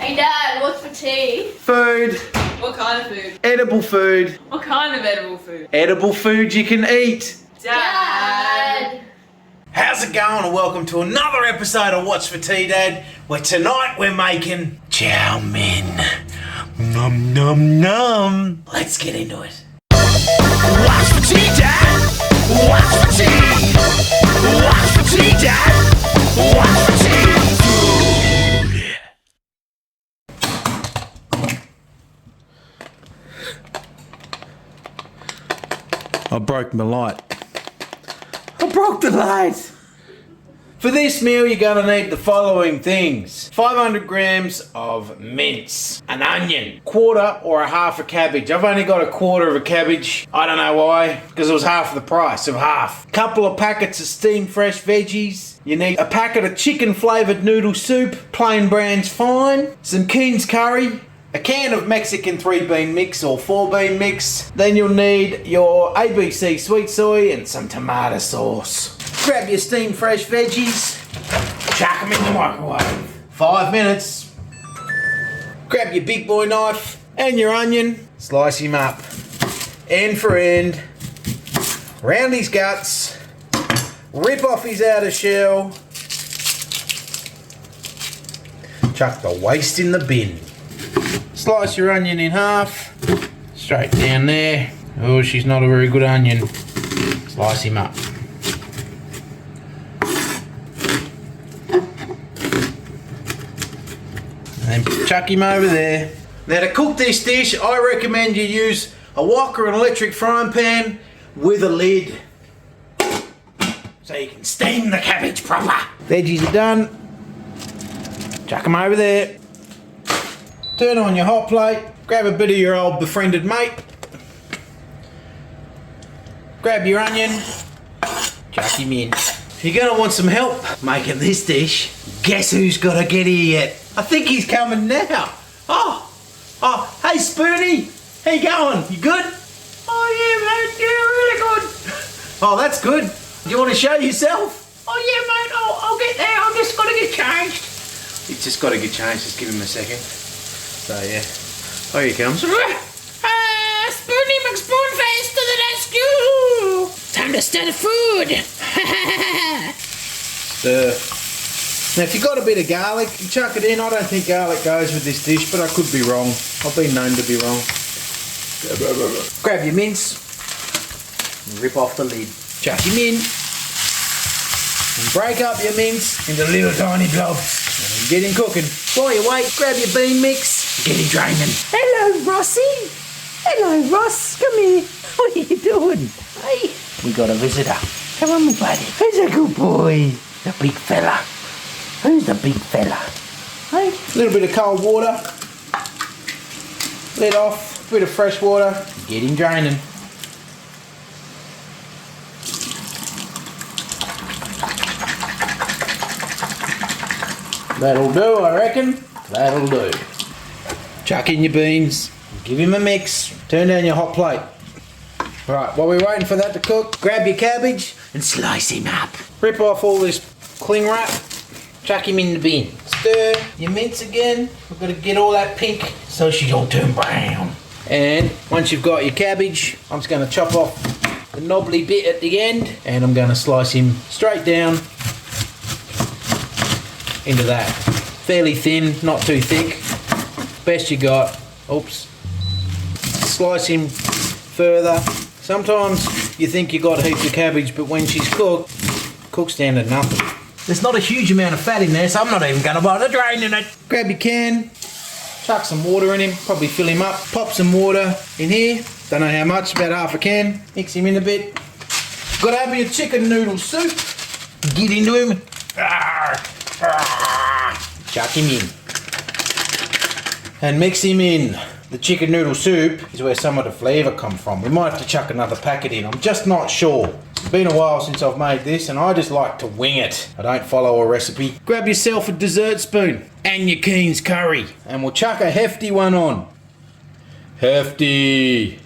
Hey Dad, what's for tea? Food. What kind of food? Edible food. What kind of edible food? Edible food you can eat. Dad! How's it going, and welcome to another episode of What's for Tea, Dad, where tonight we're making chow mein. Nom nom nom. Let's get into it. What's for tea, Dad? What's for tea? What's for tea, Dad? What's for tea? I broke my light. I broke the light! For this meal, you're going to need the following things. 500 grams of mince, an onion, quarter or a half a cabbage. I've only got a quarter of a cabbage. I don't know why, because it was half the price of half. Couple of packets of steamed fresh veggies. You need a packet of chicken flavoured noodle soup, plain brand's fine. Some Keen's curry. A can of Mexican 3-bean mix or 4-bean mix. Then you'll need your ABC sweet soy and some tomato sauce. Grab your steamed fresh veggies, chuck them in the microwave. 5 minutes. Grab your big boy knife and your onion, slice him up end for end, round his guts, rip off his outer shell, chuck the waste in the bin. Slice your onion in half, straight down there. Oh, she's not a very good onion. Slice him up. And then chuck him over there. Now to cook this dish, I recommend you use a wok or an electric frying pan with a lid, so you can steam the cabbage proper. Veggies are done. Chuck them over there. Turn on your hot plate, grab a bit of your old befriended mate, grab your onion, chuck him in. If you're going to want some help making this dish, guess who's got to get here yet? I think he's coming now. Oh, hey Spoonie, how you going? You good? Oh yeah mate, yeah, really good. Oh, that's good. Do you want to show yourself? Oh yeah mate, I'll get there, I've just got to get changed. He's just got to get changed, just give him a second. So yeah, oh here he comes. Spoonie McSpoonface to the rescue! Time to stir the food! Now if you've got a bit of garlic, you chuck it in. I don't think garlic goes with this dish, but I could be wrong. I've been known to be wrong. Grab your mince, and rip off the lid. Chuck him in, and break up your mince into little tiny blobs. And get him cooking. While you wait, grab your bean mix, get him draining. Hello, Rossie. Hello, Ross. Come here. What are you doing? Hey, we got a visitor. Come on, my buddy. Who's a good boy? The big fella. Who's the big fella? Hey? A little bit of cold water. Lid off. A bit of fresh water. Get him draining. That'll do, I reckon. That'll do. Chuck in your beans. Give him a mix. Turn down your hot plate. Right, while we're waiting for that to cook, grab your cabbage and slice him up. Rip off all this cling wrap. Chuck him in the bin. Stir your mince again. We've got to get all that pink so she don't turn brown. And once you've got your cabbage, I'm just going to chop off the knobbly bit at the end, and I'm going to slice him straight down into that. Fairly thin, not too thick. Best you got. Oops. Slice him further. Sometimes you think you got heaps of cabbage, but when she's cooked, cooks down to nothing. There's not a huge amount of fat in there, so I'm not even going to bother draining it. Grab your can, chuck some water in him, probably fill him up. Pop some water in here. Don't know how much, about half a can. Mix him in a bit. Got to have your chicken noodle soup. Get into him. Chuck him in. And mix him in. The chicken noodle soup is where some of the flavour comes from. We might have to chuck another packet in. I'm just not sure. It's been a while since I've made this, and I just like to wing it. I don't follow a recipe. Grab yourself a dessert spoon and your Keen's curry, and we'll chuck a hefty one on. Hefty.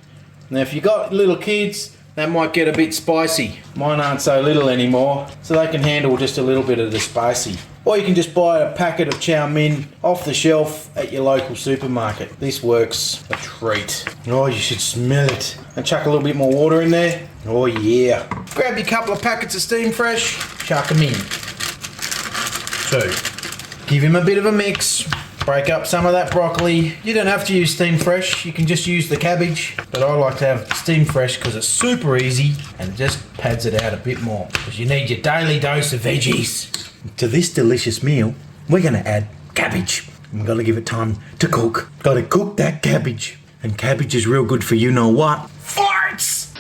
Now if you've got little kids, that might get a bit spicy. Mine aren't so little anymore, so they can handle just a little bit of the spicy. Or you can just buy a packet of chow mein off the shelf at your local supermarket. This works a treat. Oh, you should smell it. And chuck a little bit more water in there. Oh yeah. Grab your couple of packets of steam fresh, chuck them in. 2. Give him a bit of a mix. Break up some of that broccoli. You don't have to use steam fresh, you can just use the cabbage. But I like to have steam fresh because it's super easy and it just pads it out a bit more. Because you need your daily dose of veggies. To this delicious meal, we're going to add cabbage. We've got to give it time to cook. Got to cook that cabbage. And cabbage is real good for you know what? Farts!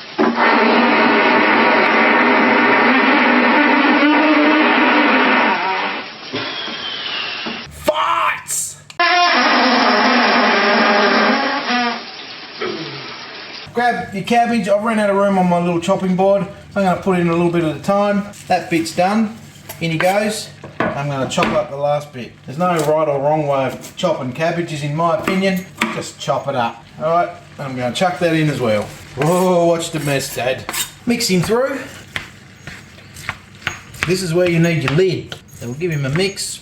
Grab your cabbage. I've run out of room on my little chopping board. I'm going to put in a little bit at a time. That bit's done. In he goes. I'm going to chop up the last bit. There's no right or wrong way of chopping cabbages in my opinion. Just chop it up. Alright, I'm going to chuck that in as well. Oh, watch the mess, Dad. Mix him through. This is where you need your lid. So we'll give him a mix.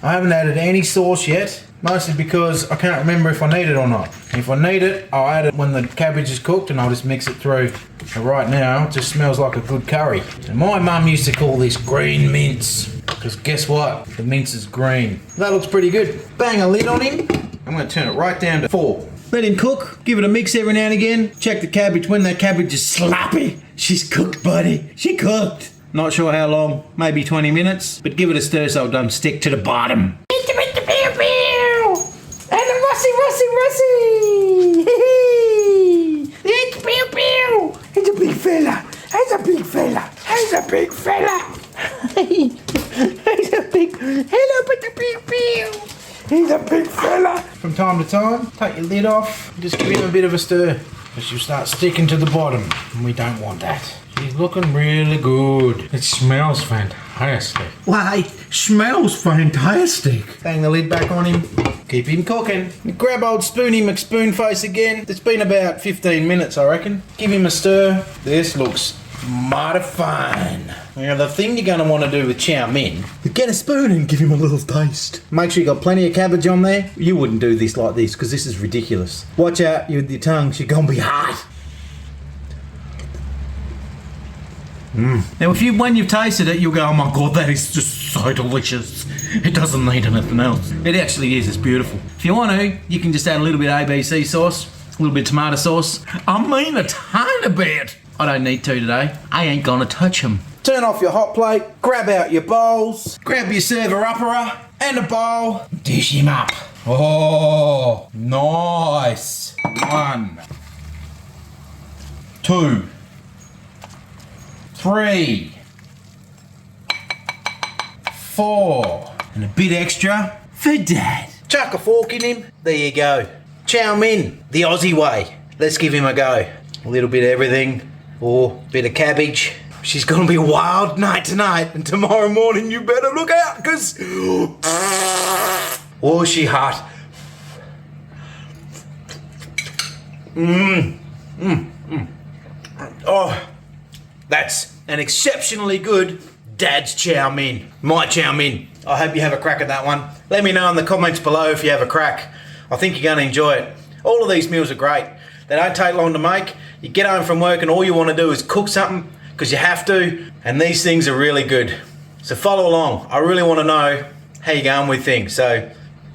I haven't added any sauce yet. Mostly because I can't remember if I need it or not. If I need it, I'll add it when the cabbage is cooked and I'll just mix it through. But right now, it just smells like a good curry. And my mum used to call this green mince. Because guess what? The mince is green. That looks pretty good. Bang a lid on him. I'm going to turn it right down to 4. Let him cook. Give it a mix every now and again. Check the cabbage when that cabbage is sloppy. She's cooked, buddy. She cooked. Not sure how long. Maybe 20 minutes. But give it a stir so it don't stick to the bottom. And a Russie! It's pew pew! It's a big fella! It's a big fella! It's a big fella! It's a big... Hello, but the pew pew! He's a big fella! From time to time, take your lid off and just give him a bit of a stir. Because you'll start sticking to the bottom. And we don't want that. He's looking really good. It smells fantastic. Why, smells fantastic. Bang the lid back on him. Keep him cooking. Grab old Spoony McSpoonface again. It's been about 15 minutes, I reckon. Give him a stir. This looks mighty fine. Now the thing you're going to want to do with chow mein is get a spoon and give him a little taste. Make sure you got plenty of cabbage on there. You wouldn't do this like this because this is ridiculous. Watch out with your tongue, she's going to be hot. Now, when you've tasted it, you'll go, oh my god, that is just so delicious. It doesn't need anything else. It actually is, it's beautiful. If you want to, you can just add a little bit of ABC sauce, a little bit of tomato sauce. I mean a tiny bit. I don't need to today. I ain't gonna touch them. Turn off your hot plate, grab out your bowls, grab your server-upper and a bowl, dish him up. Oh, nice. 1, 2, 3, 4, and a bit extra for Dad. Chuck a fork in him. There you go. Chow mein, the Aussie way. Let's give him a go. A little bit of everything, or a bit of cabbage. She's gonna be a wild night tonight, and tomorrow morning you better look out, cause oh, she hot. Oh, that's an exceptionally good Dad's chow mein. My chow mein. I hope you have a crack at that one. Let me know in the comments below if you have a crack. I think you're going to enjoy it. All of these meals are great. They don't take long to make. You get home from work and all you want to do is cook something because you have to. And these things are really good. So follow along. I really want to know how you're going with things. So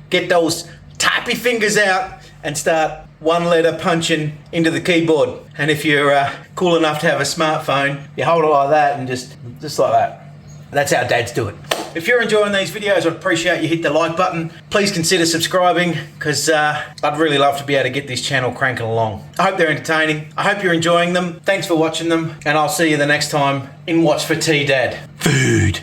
get those typey fingers out and start one letter punching into the keyboard. And if you're cool enough to have a smartphone, you hold it like that and just like that. That's how dads do it. If you're enjoying these videos, I'd appreciate you hit the like button. Please consider subscribing because I'd really love to be able to get this channel cranking along. I hope they're entertaining. I hope you're enjoying them. Thanks for watching them, and I'll see you the next time in What's for Tea, Dad. Food.